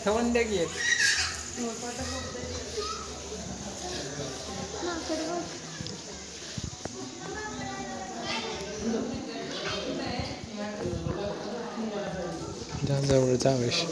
ठेवून द्या की जवळचा आवेश.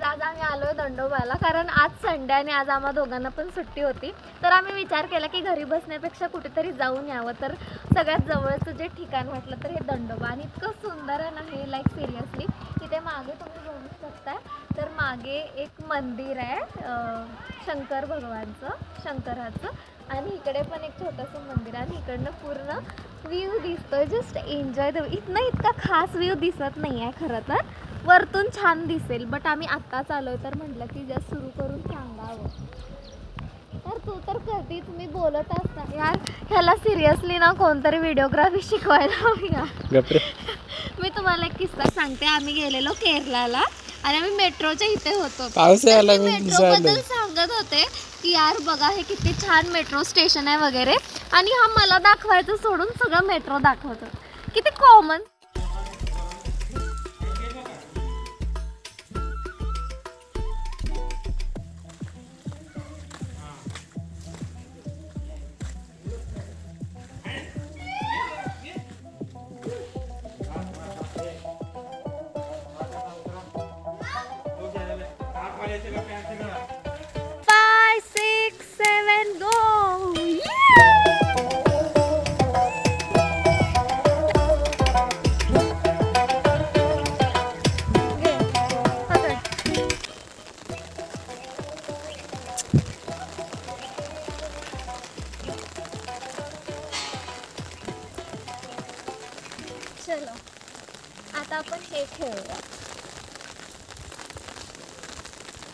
आज आम्ही आलोय दंडोबाला, कारण आज संडे आणि आज आम्हा दोघांना पण सुट्टी होती. तर आम्ही विचार केला की घरी बसण्यापेक्षा कुठेतरी जाऊन यावं. तर सगळ्यात जवळचं जे ठिकाण म्हटलं तर हे दंडोबा, आणि इतकं सुंदर आहे ना हे, लाईक सिरियसली. इथे मागे तुम्ही बघू शकता, तर मागे एक मंदिर आहे शंकर भगवानचं, शंकराचं, आणि इकडे पण एक छोटंसं मंदिर आहे, आणि इकडनं पूर्ण व्ह्यू दिसतोय. Just enjoy the. इथनं इतका खास व्ह्यू दिसत नाही आहे खरं तर, वरतून छान दिसेल, बट आम्ही आत्ताच आलोय तर म्हटलं की जस्ट सुरू करून सांगावं. तर तू तर कधीच मी बोलत असता यार, ह्याला सिरियसली ना कोणतरी व्हिडिओग्राफी शिकवायला हवी. मी तुम्हाला एक किस्सा सांगते. आम्ही गेलेलो केरळला आणि आम्ही मेट्रोच्या इथे होतो. मेट्रो बद्दल सांगत होते की यार बघा हे किती छान मेट्रो स्टेशन आहे वगैरे, आणि हा मला दाखवायचं सोडून सगळं मेट्रो दाखवतो. किती कॉमन. चलो आता आपण हे खेळूया.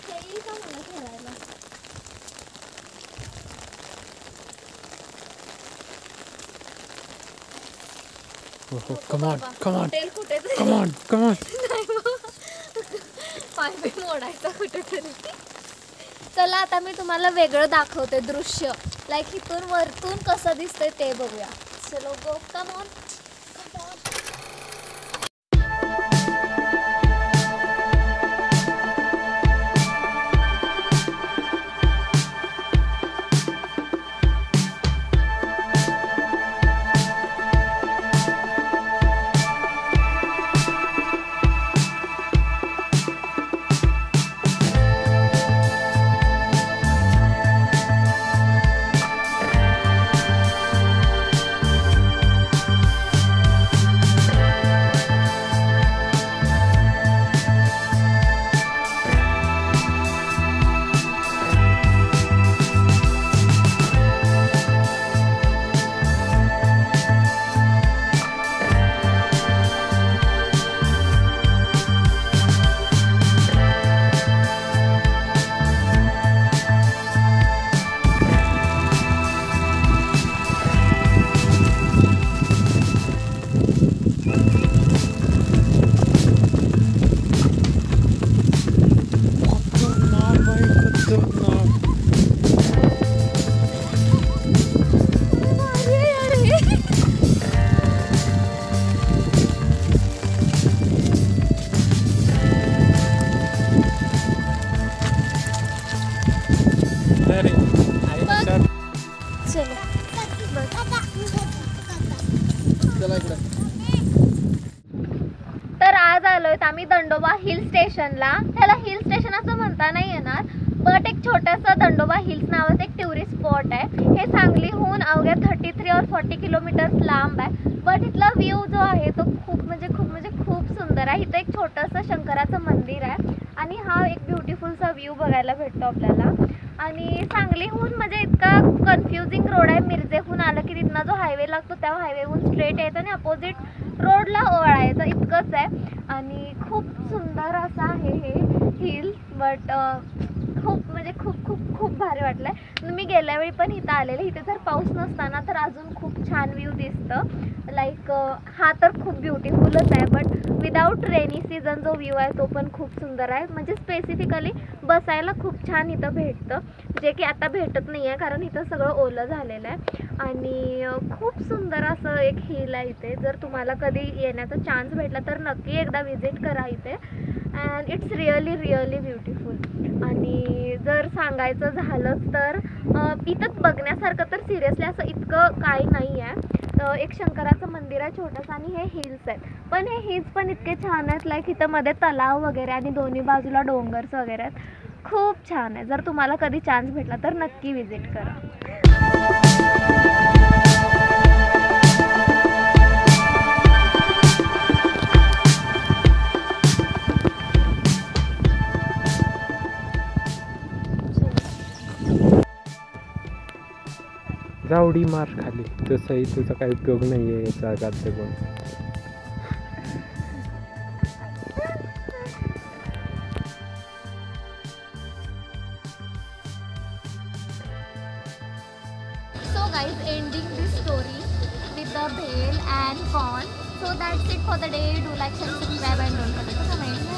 येईल का मला खेळायला? Come on. पाय बी मोडायचा कुठेतरी. चला आता मी तुम्हाला वेगळं दाखवते दृश्य, लाईक इथून वरतून कसं दिसतंय ते बघूया. चलो गो, कम ऑन. तर आज आलोय आम्ही दंडोबा हिल स्टेशनला. त्याला हिल स्टेशन असं म्हणता नाही येणार, बट एक छोटासा दंडोबा हिल्स नावाचं एक टुरिस्ट स्पॉट आहे. हे सांगलीहून अवघ्या 33 और 40 किलोमीटर्स लांब आहे. बट इथला व्ह्यू जो आहे तो खूप सुंदर आहे. इथं एक छोटंसं शंकराचं मंदिर आहे आणि हा एक ब्युटिफुलचा व्ह्यू बघायला भेटतो आपल्याला. आणि सांगलीहून म्हणजे इतका कन्फ्युजिंग रोड आहे. मिरजेहून आलं की तिथनं जो हायवे लागतो त्या हायवेहून स्ट्रेट यायचं आणि अपोजिट रोडला वळायचं, इतकंच आहे. आणि खूप सुंदर असं आहे हे हिल. बट खूप म्हणजे खूप खूप खूप भारी वाटलंय. मी गेल्या वेळी पण इथं आलेले, इथे जर पाऊस नसताना तर अजून खूप छान व्ह्यू दिसतं. लाईक हा तर खूप ब्युटिफुलच आहे, बट विदाऊट रेनी सीझन जो व्ह्यू आहे तो पण खूप सुंदर आहे. म्हणजे स्पेसिफिकली बसायला खूप छान इथं भेटतं, जे की आता भेटत नाही आहे कारण इथं सगळं ओलं झालेलं आहे. आणि खूप सुंदर असं एक हिल आहे इथे. जर तुम्हाला कधी येण्याचा चान्स भेटला तर नक्की एकदा विजिट करा इथे. And it's really beautiful. आणि जर सांगायचं झालंच तर इथं बघण्यासारखं तर सिरियसली असं इतकं काही नाही आहे. एक शंकराचं मंदिर आहे छोटंसं आणि हे हिल्स आहेत. पण हे हिल्स पण इतके छान आहेत, लाईक इथं मध्ये तलाव वगैरे आणि दोन्ही बाजूला डोंगर्स वगैरे आहेत. खूप छान आहे. जर तुम्हाला कधी चान्स भेटला तर नक्की विजिट करा. जावडी मार खाली, तसंही तुझा काही उपयोग नाही आहे याचा जाते कोण. So guys, ending this story with the bhel and corn. So that's it for the day. Do like, share, subscribe and don't forget to comment.